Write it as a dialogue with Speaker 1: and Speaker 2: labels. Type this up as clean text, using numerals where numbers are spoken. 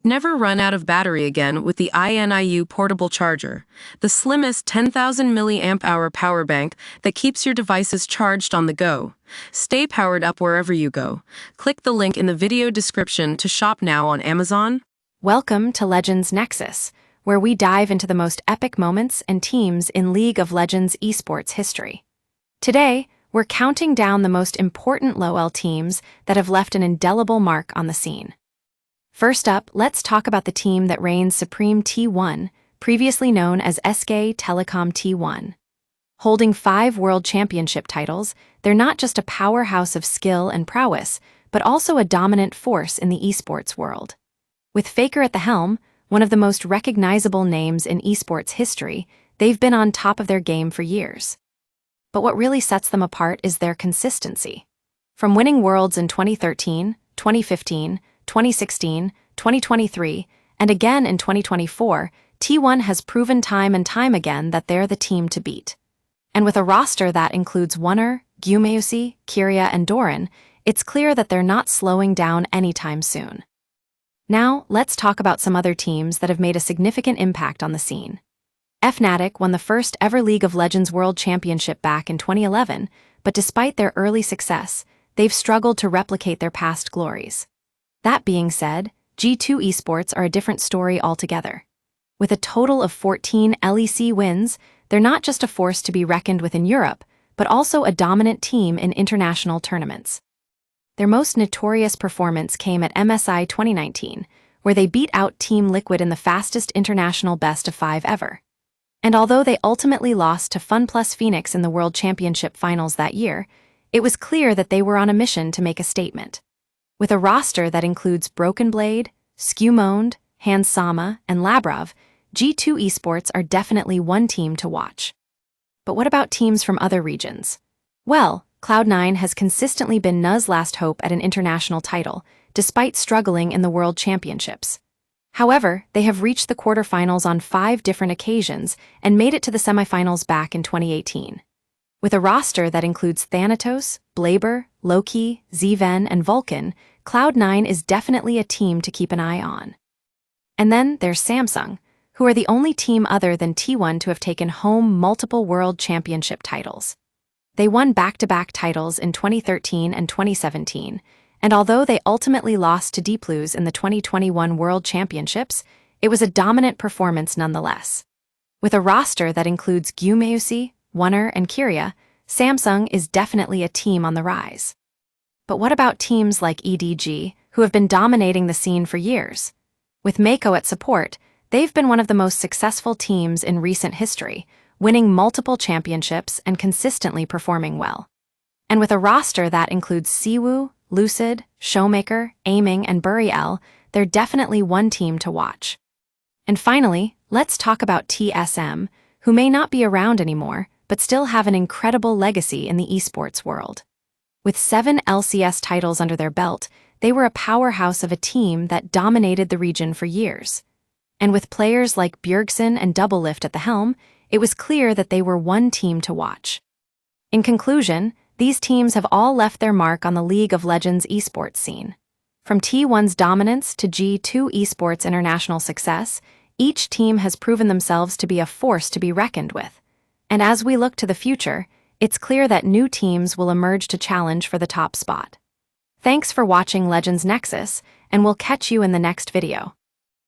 Speaker 1: Never run out of battery again with the INIU portable charger, the slimmest 10,000 mAh power bank that keeps your devices charged on the go. Stay powered up wherever you go. Click the link in the video description to shop now on Amazon.
Speaker 2: Welcome to Legends Nexus, where we dive into the most epic moments and teams in League of Legends esports history. Today, we're counting down the most important LoL teams that have left an indelible mark on the scene. First up, let's talk about the team that reigns supreme T1, previously known as SK Telecom T1. Holding 5 World Championship titles, they're not just a powerhouse of skill and prowess, but also a dominant force in the esports world. With Faker at the helm, one of the most recognizable names in esports history, they've been on top of their game for years. But what really sets them apart is their consistency. From winning Worlds in 2013, 2015, 2016, 2023, and again in 2024, T1 has proven time and time again that they're the team to beat. And with a roster that includes Wunner, Gumayusi, Kyria, and Doran, it's clear that they're not slowing down anytime soon. Now, let's talk about some other teams that have made a significant impact on the scene. Fnatic won the first ever League of Legends World Championship back in 2011, but despite their early success, they've struggled to replicate their past glories. That being said, G2 Esports are a different story altogether. With a total of 14 LEC wins, they're not just a force to be reckoned with in Europe, but also a dominant team in international tournaments. Their most notorious performance came at MSI 2019, where they beat out Team Liquid in the fastest international best-of-5 ever. And although they ultimately lost to FunPlus Phoenix in the World Championship finals that year, it was clear that they were on a mission to make a statement. With a roster that includes Broken Blade, Skewmoned, Hans Sama, and Labrov, G2 Esports are definitely one team to watch. But what about teams from other regions? Well, Cloud9 has consistently been NA's last hope at an international title, despite struggling in the World Championships. However, they have reached the quarterfinals on 5 different occasions and made it to the semifinals back in 2018. With a roster that includes Thanatos, Blaber, Loki, Zven, and Vulcan, Cloud9 is definitely a team to keep an eye on. And then there's Samsung, who are the only team other than T1 to have taken home multiple World Championship titles. They won back-to-back titles in 2013 and 2017, and although they ultimately lost to Deeplus in the 2021 World Championships, it was a dominant performance nonetheless. With a roster that includes Gumayusi, Wunner, and Kyria, Samsung is definitely a team on the rise. But what about teams like EDG, who have been dominating the scene for years? With Mako at support, they've been one of the most successful teams in recent history, winning multiple championships and consistently performing well. And with a roster that includes Siwoo, Lucid, Showmaker, Aiming, and Buriel, they're definitely one team to watch. And finally, let's talk about TSM, who may not be around anymore, but still have an incredible legacy in the esports world. With 7 LCS titles under their belt, they were a powerhouse of a team that dominated the region for years. And with players like Bjergsen and Doublelift at the helm, it was clear that they were one team to watch. In conclusion, these teams have all left their mark on the League of Legends esports scene. From T1's dominance to G2 Esports' international success, each team has proven themselves to be a force to be reckoned with. And as we look to the future, it's clear that new teams will emerge to challenge for the top spot. Thanks for watching Legends Nexus, and we'll catch you in the next video.